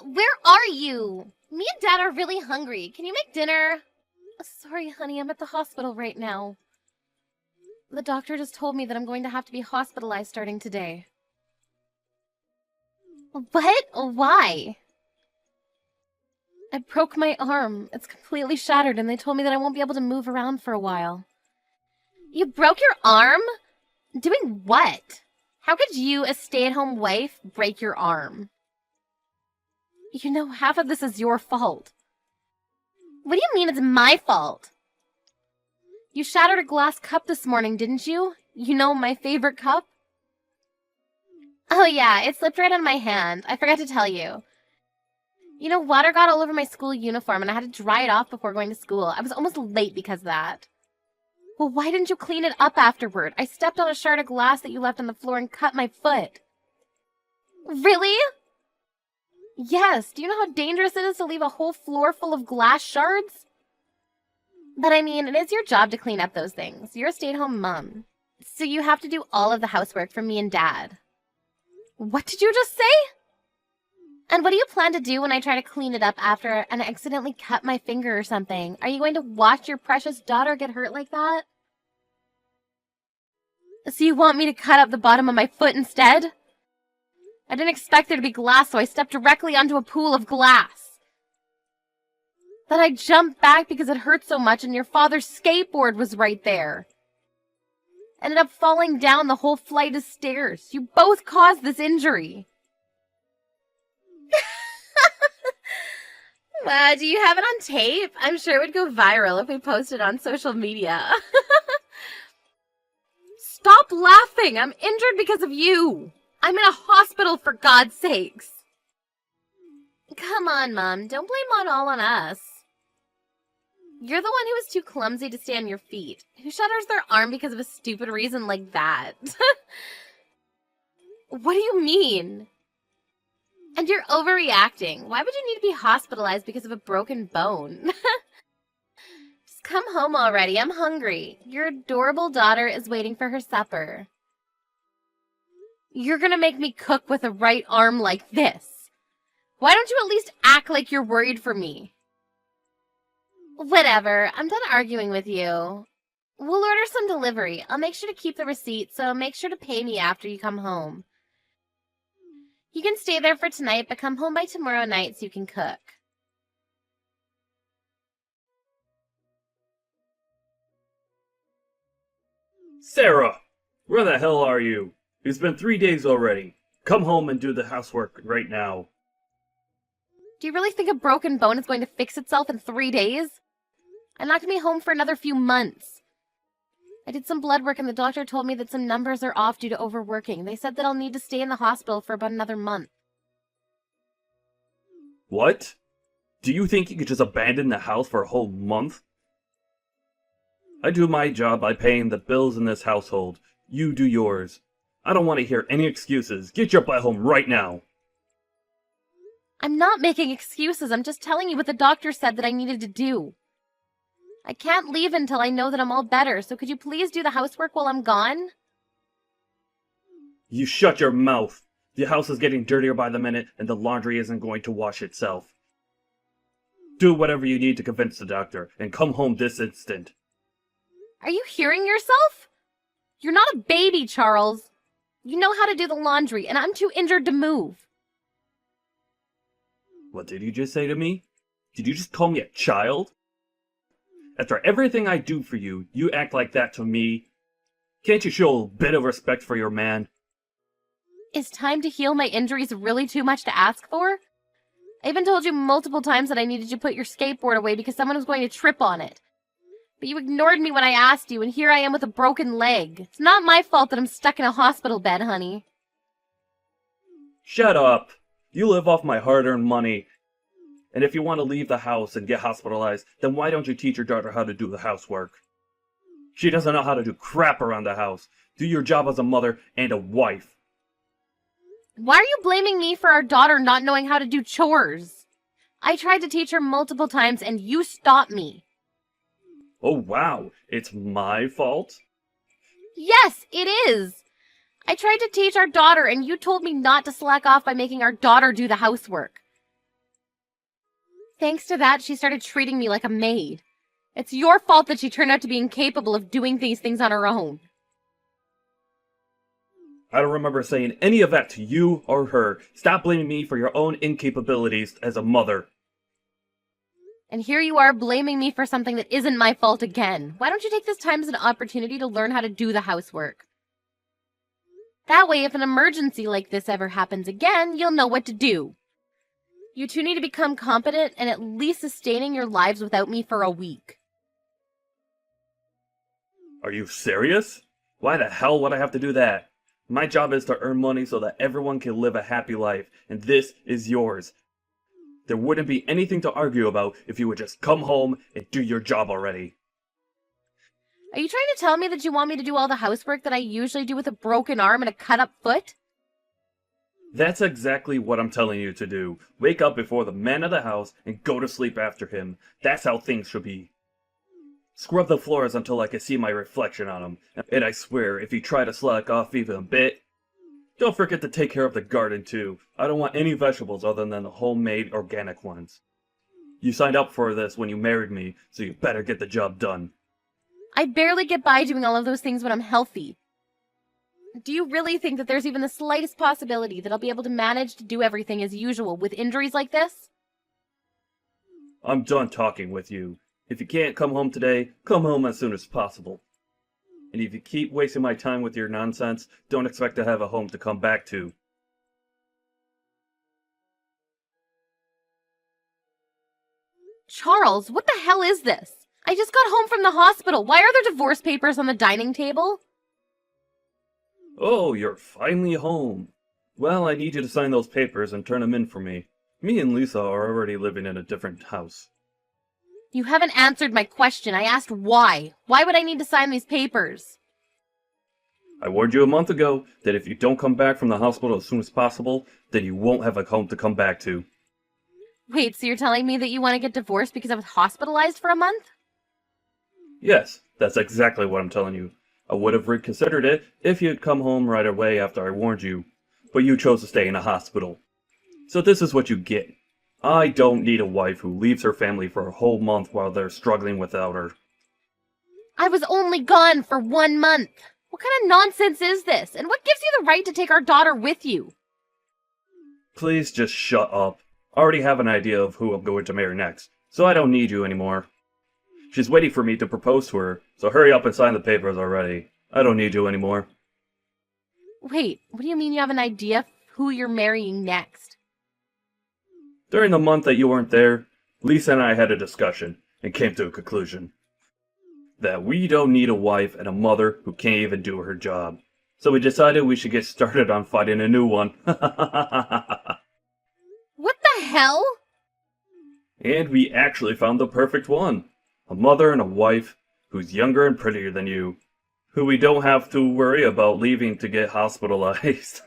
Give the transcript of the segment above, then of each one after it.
Where are you? Me and Dad are really hungry. Can you make dinner? Sorry, honey, I'm at the hospital right now. The doctor just told me that I'm going to have to be hospitalized starting today. What? Why? I broke my arm. It's completely shattered, and they told me that I won't be able to move around for a while. You broke your arm? Doing what? How could you, a stay-at-home wife, break your arm? You know, half of this is your fault. What do you mean it's my fault? You shattered a glass cup this morning, didn't you? You know, my favorite cup? Oh yeah, it slipped right out of my hand. I forgot to tell you. You know, water got all over my school uniform and I had to dry it off before going to school. I was almost late because of that. Well, why didn't you clean it up afterward? I stepped on a shard of glass that you left on the floor and cut my foot. Really? Yes. Do you know how dangerous it is to leave a whole floor full of glass shards? But I mean, it is your job to clean up those things. You're a stay-at-home mom. So you have to do all of the housework for me and Dad. What did you just say? And what do you plan to do when I try to clean it up after and I accidentally cut my finger or something? Are you going to watch your precious daughter get hurt like that? So you want me to cut up the bottom of my foot instead? I didn't expect there to be glass, so I stepped directly onto a pool of glass. Then I jumped back because it hurt so much and your father's skateboard was right there. Ended up falling down the whole flight of stairs. You both caused this injury. Wow, do you have it on tape? I'm sure it would go viral if we posted on social media. Stop laughing! I'm injured because of you! I'm in a hospital, for God's sakes! Come on, Mom. Don't blame it all on us. You're the one who was too clumsy to stay on your feet. Who shatters their arm because of a stupid reason like that? What do you mean? And you're overreacting. Why would you need to be hospitalized because of a broken bone? Just come home already. I'm hungry. Your adorable daughter is waiting for her supper. You're gonna make me cook with a right arm like this. Why don't you at least act like you're worried for me? Whatever. I'm done arguing with you. We'll order some delivery. I'll make sure to keep the receipt, so make sure to pay me after you come home. You can stay there for tonight, but come home by tomorrow night so you can cook. Sarah! Where the hell are you? It's been 3 days already. Come home and do the housework right now. Do you really think a broken bone is going to fix itself in 3 days? I'm not going to be home for another few months. I did some blood work and the doctor told me that some numbers are off due to overworking. They said that I'll need to stay in the hospital for about another month. What? Do you think you could just abandon the house for a whole month? I do my job by paying the bills in this household. You do yours. I don't want to hear any excuses. Get your butt home right now. I'm not making excuses. I'm just telling you what the doctor said that I needed to do. I can't leave until I know that I'm all better, so could you please do the housework while I'm gone? You shut your mouth. The house is getting dirtier by the minute, and the laundry isn't going to wash itself. Do whatever you need to convince the doctor, and come home this instant. Are you hearing yourself? You're not a baby, Charles. You know how to do the laundry, and I'm too injured to move. What did you just say to me? Did you just call me a child? After everything I do for you, you act like that to me. Can't you show a bit of respect for your man? Is time to heal my injuries really too much to ask for? I even told you multiple times that I needed you to put your skateboard away because someone was going to trip on it. But you ignored me when I asked you, and here I am with a broken leg. It's not my fault that I'm stuck in a hospital bed, honey. Shut up. You live off my hard-earned money. And if you want to leave the house and get hospitalized, then why don't you teach your daughter how to do the housework? She doesn't know how to do crap around the house. Do your job as a mother and a wife. Why are you blaming me for our daughter not knowing how to do chores? I tried to teach her multiple times and you stopped me. Oh wow, it's my fault? Yes, it is. I tried to teach our daughter and you told me not to slack off by making our daughter do the housework. Thanks to that, she started treating me like a maid. It's your fault that she turned out to be incapable of doing these things on her own. I don't remember saying any of that to you or her. Stop blaming me for your own incapabilities as a mother. And here you are blaming me for something that isn't my fault again. Why don't you take this time as an opportunity to learn how to do the housework? That way, if an emergency like this ever happens again, you'll know what to do. You two need to become competent and at least sustaining your lives without me for a week. Are you serious? Why the hell would I have to do that? My job is to earn money so that everyone can live a happy life, and this is yours. There wouldn't be anything to argue about if you would just come home and do your job already. Are you trying to tell me that you want me to do all the housework that I usually do with a broken arm and a cut-up foot? That's exactly what I'm telling you to do. Wake up before the man of the house and go to sleep after him. That's how things should be. Scrub the floors until I can see my reflection on them. And I swear, if you try to slack off even a bit, don't forget to take care of the garden too. I don't want any vegetables other than the homemade organic ones. You signed up for this when you married me, so you better get the job done. I barely get by doing all of those things when I'm healthy. Do you really think that there's even the slightest possibility that I'll be able to manage to do everything as usual with injuries like this? I'm done talking with you. If you can't come home today, come home as soon as possible. And if you keep wasting my time with your nonsense, don't expect to have a home to come back to. Charles, what the hell is this? I just got home from the hospital. Why are there divorce papers on the dining table? Oh, you're finally home. Well, I need you to sign those papers and turn them in for me. Me and Lisa are already living in a different house. You haven't answered my question. I asked why. Why would I need to sign these papers? I warned you a month ago that if you don't come back from the hospital as soon as possible, then you won't have a home to come back to. Wait, so you're telling me that you want to get divorced because I was hospitalized for a month? Yes, that's exactly what I'm telling you. I would have reconsidered it if you'd come home right away after I warned you, but you chose to stay in a hospital. So this is what you get. I don't need a wife who leaves her family for a whole month while they're struggling without her. I was only gone for 1 month. What kind of nonsense is this? And what gives you the right to take our daughter with you? Please just shut up. I already have an idea of who I'm going to marry next, so I don't need you anymore. She's waiting for me to propose to her, so hurry up and sign the papers already. I don't need you anymore. Wait, what do you mean you have an idea of who you're marrying next? During the month that you weren't there, Lisa and I had a discussion and came to a conclusion. That we don't need a wife and a mother who can't even do her job. So we decided we should get started on finding a new one. What the hell? And we actually found the perfect one. A mother and a wife who's younger and prettier than you. Who we don't have to worry about leaving to get hospitalized.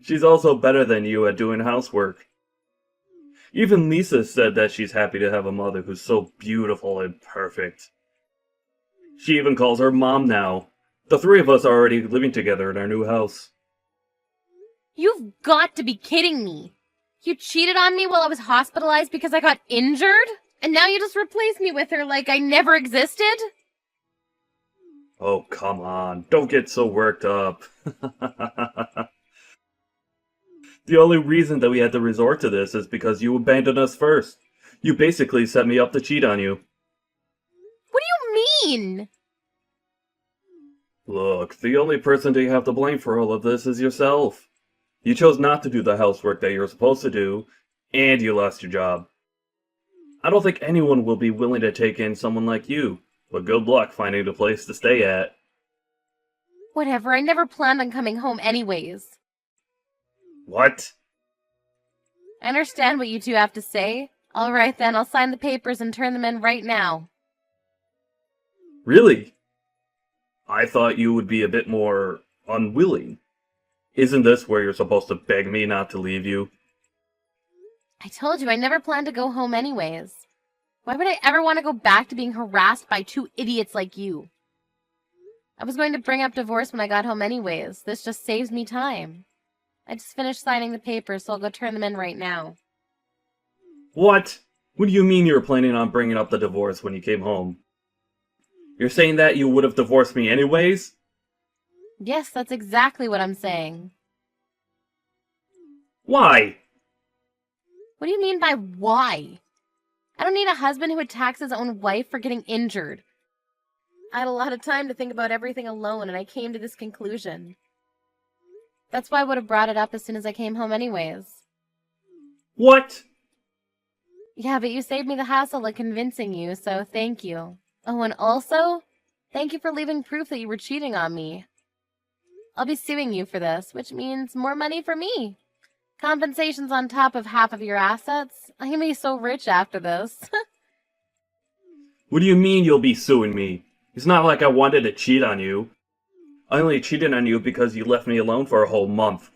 She's also better than you at doing housework. Even Lisa said that she's happy to have a mother who's so beautiful and perfect. She even calls her mom now. The three of us are already living together in our new house. You've got to be kidding me. You cheated on me while I was hospitalized because I got injured? And now you just replace me with her like I never existed? Oh, come on. Don't get so worked up. The only reason that we had to resort to this is because you abandoned us first. You basically set me up to cheat on you. What do you mean? Look, the only person that you have to blame for all of this is yourself. You chose not to do the housework that you're supposed to do, and you lost your job. I don't think anyone will be willing to take in someone like you, but good luck finding a place to stay at. Whatever, I never planned on coming home anyways. What? I understand what you two have to say. Alright then, I'll sign the papers and turn them in right now. Really? I thought you would be a bit more unwilling. Isn't this where you're supposed to beg me not to leave you? I told you I never planned to go home anyways. Why would I ever want to go back to being harassed by two idiots like you? I was going to bring up divorce when I got home anyways. This just saves me time. I just finished signing the papers, so I'll go turn them in right now. What? What do you mean you were planning on bringing up the divorce when you came home? You're saying that you would have divorced me anyways? Yes, that's exactly what I'm saying. Why? What do you mean by why? I don't need a husband who attacks his own wife for getting injured. I had a lot of time to think about everything alone, and I came to this conclusion. That's why I would have brought it up as soon as I came home anyways. What? Yeah, but you saved me the hassle of convincing you, so thank you. Oh, and also, thank you for leaving proof that you were cheating on me. I'll be suing you for this, which means more money for me. Compensation's on top of half of your assets. I'm gonna be so rich after this. What do you mean you'll be suing me? It's not like I wanted to cheat on you. I only cheated on you because you left me alone for a whole month.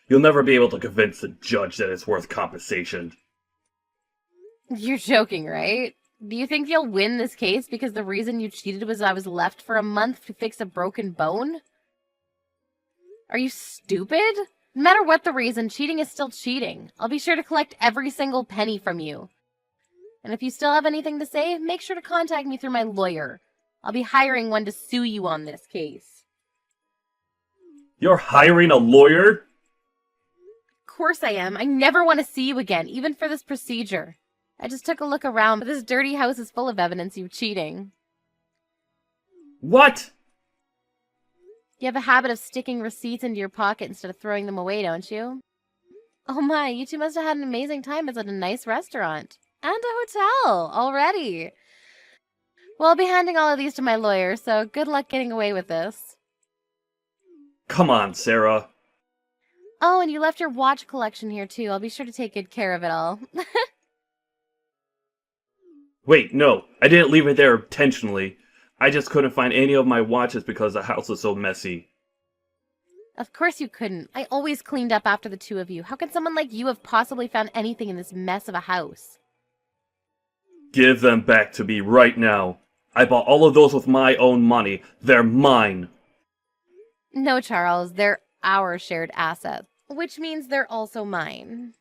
You'll never be able to convince the judge that it's worth compensation. You're joking, right? Do you think you'll win this case because the reason you cheated was I was left for a month to fix a broken bone? Are you stupid? No matter what the reason, cheating is still cheating. I'll be sure to collect every single penny from you. And if you still have anything to say, make sure to contact me through my lawyer. I'll be hiring one to sue you on this case. You're hiring a lawyer? Of course I am. I never want to see you again, even for this procedure. I just took a look around, but this dirty house is full of evidence of you cheating. What? You have a habit of sticking receipts into your pocket instead of throwing them away, don't you? Oh my, you two must have had an amazing time at a nice restaurant. And a hotel, already. Well, I'll be handing all of these to my lawyer, so good luck getting away with this. Come on, Sarah. Oh, and you left your watch collection here too. I'll be sure to take good care of it all. Wait, no, I didn't leave it there intentionally. I just couldn't find any of my watches because the house was so messy. Of course you couldn't. I always cleaned up after the two of you. How could someone like you have possibly found anything in this mess of a house? Give them back to me right now. I bought all of those with my own money. They're mine. No, Charles, they're our shared assets, which means they're also mine.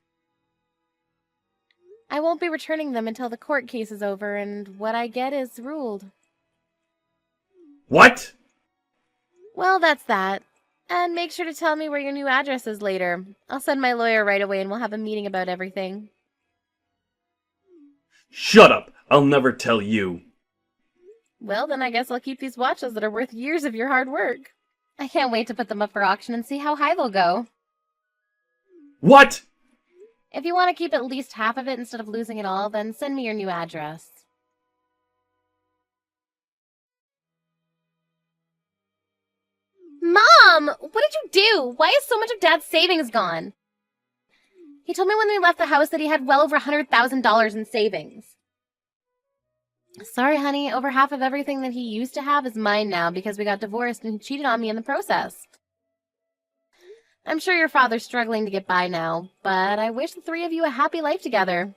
I won't be returning them until the court case is over and what I get is ruled. What? Well, that's that. And make sure to tell me where your new address is later. I'll send my lawyer right away and we'll have a meeting about everything. Shut up! I'll never tell you. Well, then I guess I'll keep these watches that are worth years of your hard work. I can't wait to put them up for auction and see how high they'll go. What? If you want to keep at least half of it instead of losing it all, then send me your new address. Mom! What did you do? Why is so much of Dad's savings gone? He told me when we left the house that he had well over $100,000 in savings. Sorry, honey. Over half of everything that he used to have is mine now because we got divorced and he cheated on me in the process. I'm sure your father's struggling to get by now, but I wish the three of you a happy life together.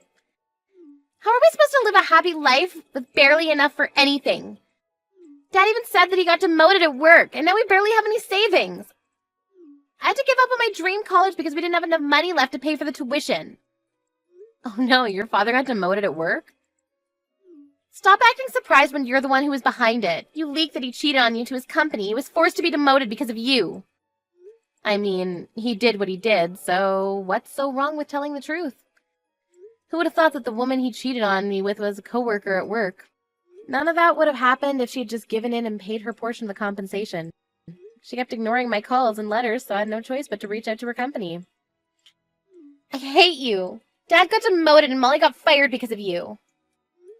How are we supposed to live a happy life with barely enough for anything? Dad even said that he got demoted at work, and now we barely have any savings. I had to give up on my dream college because we didn't have enough money left to pay for the tuition. Oh no, your father got demoted at work? Stop acting surprised when you're the one who was behind it. You leaked that he cheated on you to his company. He was forced to be demoted because of you. I mean, he did what he did, so what's so wrong with telling the truth? Who would have thought that the woman he cheated on me with was a coworker at work? None of that would have happened if she had just given in and paid her portion of the compensation. She kept ignoring my calls and letters, so I had no choice but to reach out to her company. I hate you. Dad got demoted and Molly got fired because of you.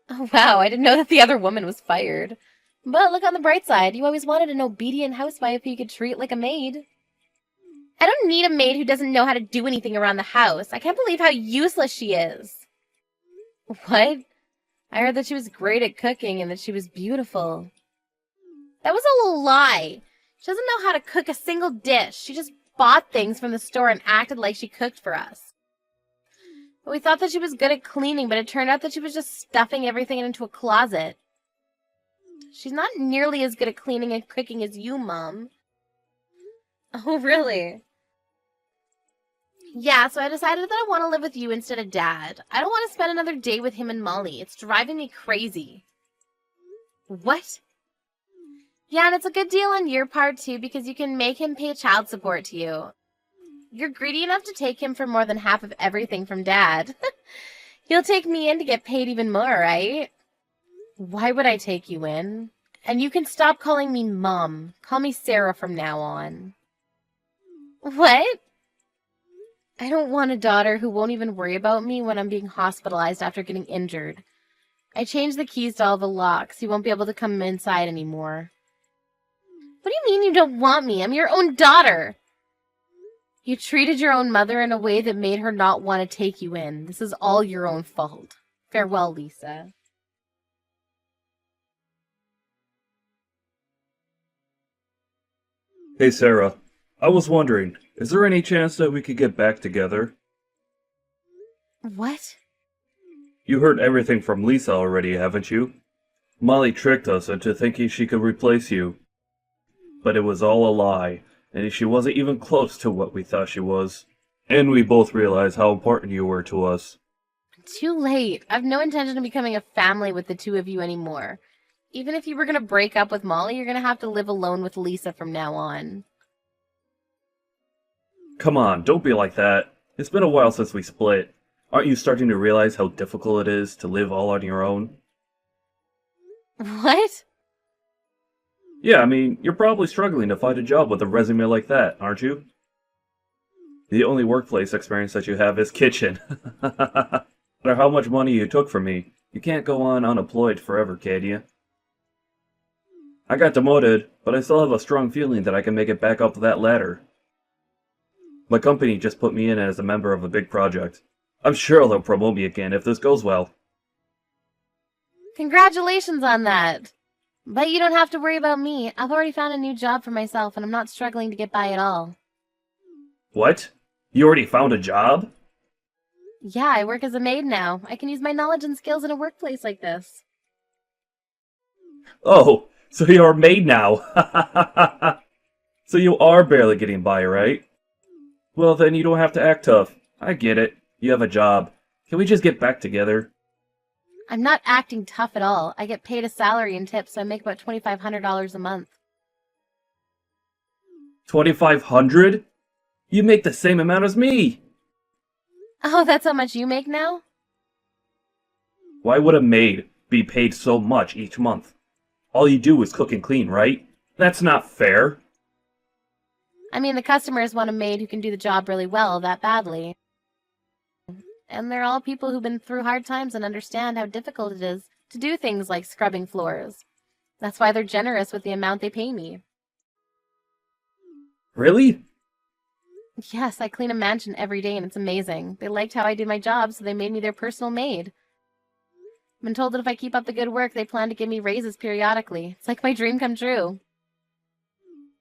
Oh, wow, I didn't know that the other woman was fired. But look on the bright side. You always wanted an obedient housewife who you could treat like a maid. I don't need a maid who doesn't know how to do anything around the house. I can't believe how useless she is. What? I heard that she was great at cooking and that she was beautiful. That was a lie. She doesn't know how to cook a single dish. She just bought things from the store and acted like she cooked for us. But we thought that she was good at cleaning, but it turned out that she was just stuffing everything into a closet. She's not nearly as good at cleaning and cooking as you, Mom. Oh, really? Yeah, so I decided that I want to live with you instead of Dad. I don't want to spend another day with him and Molly. It's driving me crazy. What? Yeah, and it's a good deal on your part, too, because you can make him pay child support to you. You're greedy enough to take him for more than half of everything from Dad. You'll take me in to get paid even more, right? Why would I take you in? And you can stop calling me Mom. Call me Sarah from now on. What? I don't want a daughter who won't even worry about me when I'm being hospitalized after getting injured. I changed the keys to all the locks. You won't be able to come inside anymore. What do you mean you don't want me? I'm your own daughter. You treated your own mother in a way that made her not want to take you in. This is all your own fault. Farewell, Lisa. Hey, Sarah. I was wondering, is there any chance that we could get back together? What? You heard everything from Lisa already, haven't you? Molly tricked us into thinking she could replace you. But it was all a lie, and she wasn't even close to what we thought she was. And we both realized how important you were to us. Too late. I've no intention of becoming a family with the two of you anymore. Even if you were going to break up with Molly, you're going to have to live alone with Lisa from now on. Come on, don't be like that. It's been a while since we split. Aren't you starting to realize how difficult it is to live all on your own? What? Yeah, I mean, you're probably struggling to find a job with a resume like that, aren't you? The only workplace experience that you have is kitchen. No matter how much money you took from me, you can't go on unemployed forever, can you? I got demoted, but I still have a strong feeling that I can make it back up that ladder. My company just put me in as a member of a big project. I'm sure they'll promote me again if this goes well. Congratulations on that. But you don't have to worry about me. I've already found a new job for myself, and I'm not struggling to get by at all. What? You already found a job? Yeah, I work as a maid now. I can use my knowledge and skills in a workplace like this. Oh, so you're a maid now. So you are barely getting by, right? Well, then you don't have to act tough. I get it. You have a job. Can we just get back together? I'm not acting tough at all. I get paid a salary and tips, so I make about $2,500 a month. 2,500? You make the same amount as me! Oh, that's how much you make now? Why would a maid be paid so much each month? All you do is cook and clean, right? That's not fair. I mean, the customers want a maid who can do the job really well, that badly. And they're all people who've been through hard times and understand how difficult it is to do things like scrubbing floors. That's why they're generous with the amount they pay me. Really? Yes, I clean a mansion every day and it's amazing. They liked how I do my job, so they made me their personal maid. I've been told that if I keep up the good work, they plan to give me raises periodically. It's like my dream come true.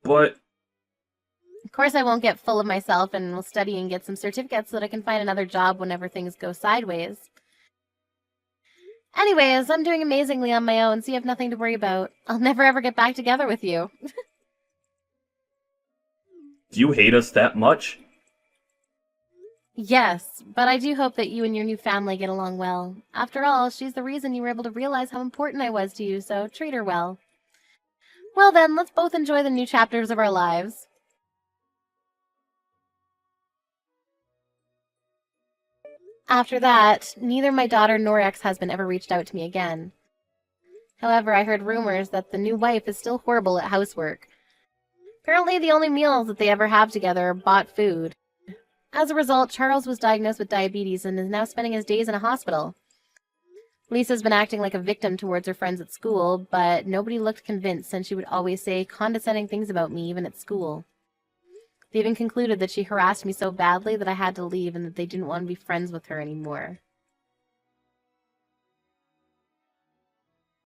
But Of course, I won't get full of myself and will study and get some certificates so that I can find another job whenever things go sideways. Anyways, I'm doing amazingly on my own, so you have nothing to worry about. I'll never ever get back together with you. do you hate us that much? Yes, but I do hope that you and your new family get along well. After all, she's the reason you were able to realize how important I was to you, so treat her well. Well then, let's both enjoy the new chapters of our lives. After that, neither my daughter nor ex-husband ever reached out to me again. However, I heard rumors that the new wife is still horrible at housework. Apparently, the only meals that they ever have together are bought food. As a result, Charles was diagnosed with diabetes and is now spending his days in a hospital. Lisa's been acting like a victim towards her friends at school, but nobody looked convinced since she would always say condescending things about me even at school. They even concluded that she harassed me so badly that I had to leave and that they didn't want to be friends with her anymore.